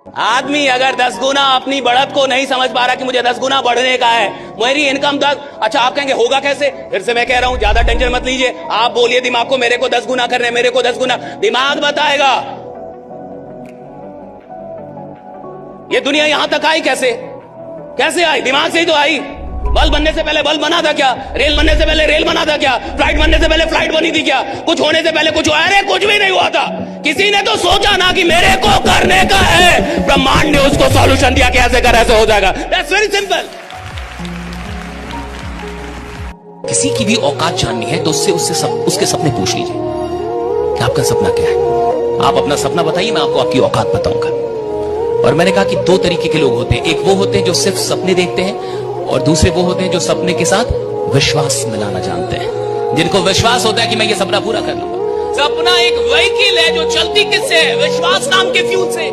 आदमी अगर 10 गुना अपनी बढ़त को नहीं समझ पा रहा कि मुझे 10 गुना बढ़ने का है, मेरी इनकम 10, अच्छा आप कहेंगे होगा कैसे? फिर से मैं कह रहा हूं, ज्यादा टेंशन मत लीजिए। आप बोलिए दिमाग को मेरे को 10 गुना करने, मेरे को 10 गुना, दिमाग बताएगा। ये दुनिया यहां तक आई कैसे? कैसे आई? दिमाग से ही तो आई। बल्ब बनने से पहले बल्ब बना था क्या? रेल बनने से पहले रेल बना था क्या? फ्लाइट बनने से पहले फ्लाइट बनी थी क्या? कुछ होने से पहले कुछ हुआ? अरे कुछ भी नहीं हुआ था। किसी ने तो सोचा ना कि मेरे को करने का है, ब्रह्मांड ने उसको सॉल्यूशन दिया कि ऐसे कर ऐसे हो जाएगा। That's very simple. किसी की भी औकात जाननी है तो उसके सपने पूछ लीजिए कि आपका सपना क्या है। आप अपना सपना बताइए, मैं आपको आपकी औकात बताऊंगा। और मैंने कहा कि 2 तरीके के लोग होते हैं। एक वो होते हैं जो सिर्फ सपने देखते हैं, और दूसरे वो होते हैं जो सपने के साथ विश्वास मिलाना जानते हैं, जिनको विश्वास होता है कि मैं ये सपना पूरा कर लूंगा। सपना एक व्हीकल है जो चलती किससे है? विश्वास नाम के फ्यूल से।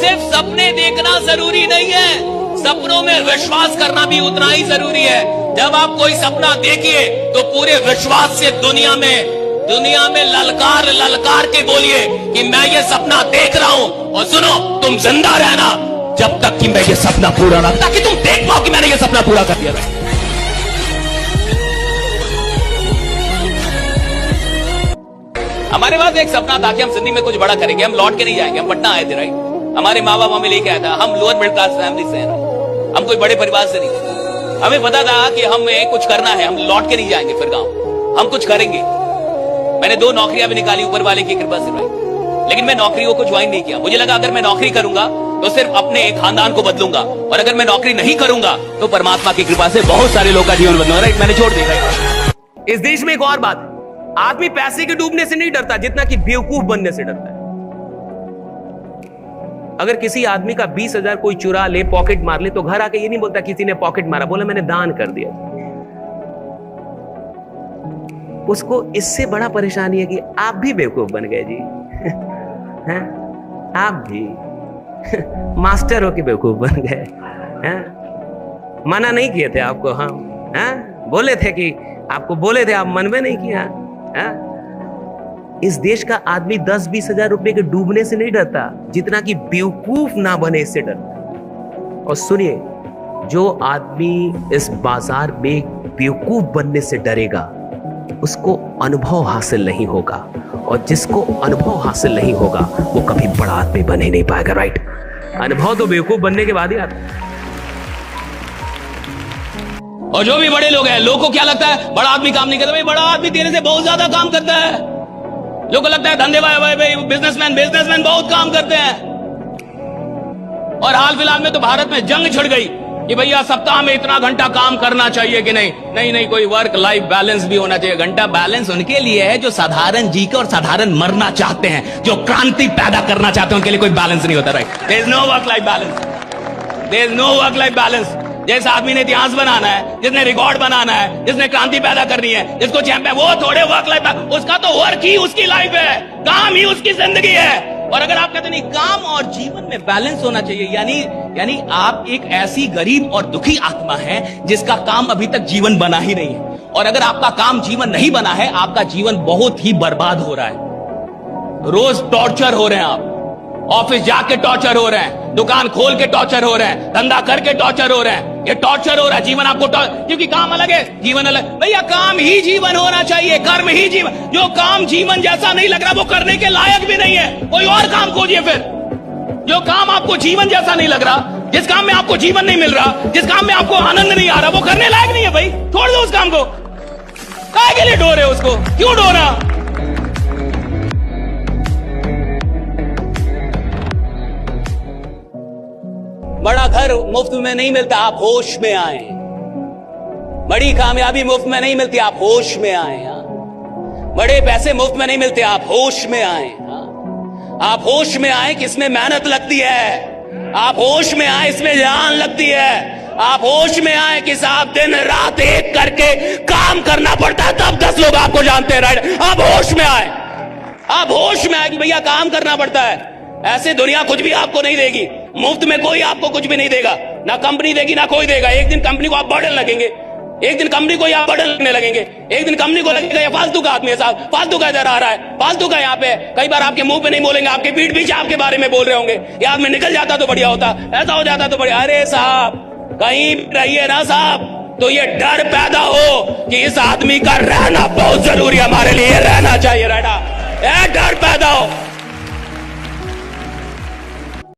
सिर्फ सपने देखना जरूरी नहीं है, सपनों में विश्वास करना भी उतना ही जरूरी है। जब आप कोई सपना देखिए तो पूरे विश्वास से दुनिया में ललकार ललकार के बोलिए कि मैं ये सपना देख रहा हूं। और सुनो, तुम जिंदा रहना जब तक कि मैं ये सपना पूरा ना, ताकि तुम देख पाओ कि मैंने ये सपना पूरा कर दिया है। हमारे पास एक सपना था कि हम जिंदगी में कुछ बड़ा करेंगे, हम लौट के नहीं जाएंगे। हम पटना आए थे, राइट? हमारे माँ बाप हमें लेके आया था। हम लोअर मिडिल क्लास फैमिली से हैं, हम कोई बड़े परिवार से नहीं। हमें पता था कि हमें कुछ करना है, हम लौट के नहीं जाएंगे फिर गाँव, हम कुछ करेंगे। मैंने 2 नौकरियां भी निकाली ऊपर वाले की कृपा से, राइट? लेकिन मैं नौकरियों को ज्वाइन नहीं किया। मुझे लगा अगर मैं नौकरी करूंगा तो सिर्फ अपने एक खानदान को बदलूंगा, और अगर मैं नौकरी नहीं करूंगा तो परमात्मा की कृपा से बहुत सारे लोगों का जीवन बदलूंगा, राइट? मैंने छोड़ दिया। इस देश में एक और बात है, आदमी पैसे के डूबने से नहीं डरता जितना कि बेवकूफ बनने से डरता है। अगर किसी आदमी का 20,000 कोई चुरा ले, पॉकेट मार ले, तो घर आके ये नहीं बोलता किसी ने पॉकेट मारा, बोला मैंने दान कर दिया। उसको इससे बड़ा परेशानी है कि आप भी बेवकूफ बन गए जी। हैं? आप भी मास्टर हो के बेवकूफ बन गए हैं? मना नहीं किए थे आपको हम, हैं? बोले थे कि आपको बोले थे, आप मन में नहीं किया हैं? इस देश का आदमी 10-20 हजार रुपए के डूबने से नहीं डरता जितना कि बेवकूफ ना बने इससे डरता। और सुनिए, जो आदमी इस बाजार में बेवकूफ बनने से डरेगा उसको अनुभव हासिल नहीं होगा, और जिसको अनुभव हासिल नहीं होगा वो कभी बड़ा आदमी बन ही नहीं पाएगा, राइट? अनुभव तो बेवकूफ बनने के बाद ही आता है। और जो भी बड़े लोग हैं, लोगों को क्या लगता है बड़ा आदमी काम नहीं करता? भाई बड़ा आदमी तेरे से बहुत ज्यादा काम करता है। लोगों को लगता है धंधे भाई बिजनेसमैन बहुत काम करते हैं। और हाल फिलहाल में तो भारत में जंग छिड़ गई कि भैया सप्ताह में इतना घंटा काम करना चाहिए कि नहीं, कोई वर्क लाइफ बैलेंस भी होना चाहिए। घंटा बैलेंस उनके लिए है जो साधारण जी के और साधारण मरना चाहते हैं, जो क्रांति पैदा करना चाहते हैं, उनके लिए कोई बैलेंस नहीं होता, right? There is no work life balance, there is no work life balance. जिस आदमी ने इतिहास बनाना है, जिसने रिकॉर्ड बनाना है, जिसने क्रांति पैदा करनी है, जिसको चैंपियन, वो थोड़े वर्क लाइफ, उसका तो वर्क ही उसकी लाइफ है, काम ही उसकी जिंदगी है। और अगर आप कहते नहीं काम और जीवन में बैलेंस होना चाहिए, यानी आप एक ऐसी गरीब और दुखी आत्मा है जिसका काम अभी तक जीवन बना ही नहीं है। और अगर आपका काम जीवन नहीं बना है, आपका जीवन बहुत ही बर्बाद हो रहा है। रोज टॉर्चर हो रहे हैं आप, ऑफिस जाके टॉर्चर हो रहे हैं, दुकान खोल के टॉर्चर हो रहे हैं, धंधा करके टॉर्चर हो रहे हैं। ये टॉर्चर हो रहा है, जीवन आपको क्योंकि काम अलग है, जीवन अलग। भैया काम ही जीवन होना चाहिए, कर्म ही जीवन। जो काम जीवन जैसा नहीं लग रहा वो करने के लायक भी नहीं है, कोई और काम खोजिए फिर। जो काम आपको जीवन जैसा नहीं लग रहा, जिस काम में आपको जीवन नहीं मिल रहा, जिस काम में आपको आनंद नहीं आ रहा, वो करने लायक नहीं है भाई, छोड़ दो उस काम को। काहे के लिए डो रहे हो उसको? क्यों डो रहा? बड़ा घर मुफ्त में नहीं मिलता, आप होश में आए। बड़ी कामयाबी मुफ्त में नहीं मिलती, आप होश में आए। बड़े पैसे मुफ्त में नहीं मिलते, आप होश में आए। आप होश में आए कि इसमें मेहनत लगती है, आप होश में आए इसमें जान लगती है, आप होश में आए कि साहब दिन रात एक करके काम करना पड़ता है, तब 10 लोग आपको जानते हैं, राइट? आप होश में आए, आप होश में आए कि भैया काम करना पड़ता है। ऐसे दुनिया कुछ भी आपको नहीं देगी, मुफ्त में कोई आपको कुछ भी नहीं देगा, ना कंपनी देगी ना कोई देगा। एक दिन कंपनी को आप बर्डन लगेंगे, एक दिन कंपनी को यहाँ बर्डन लगने लगेंगे, एक दिन कंपनी को लगेगा ये फालतू का आदमी है साहब, फालतू का इधर आ रहा है, फालतू का यहाँ पे। कई बार आपके मुंह पे नहीं बोलेंगे, आपके पीठ पीछे आपके बारे में बोल रहे होंगे, ये आदमी निकल जाता तो बढ़िया होता, ऐसा हो जाता तो बढ़िया। अरे साहब कहीं रहिए ना साहब, तो ये डर पैदा हो कि इस आदमी का रहना बहुत जरूरी, हमारे लिए रहना चाहिए, रहना, डर पैदा हो।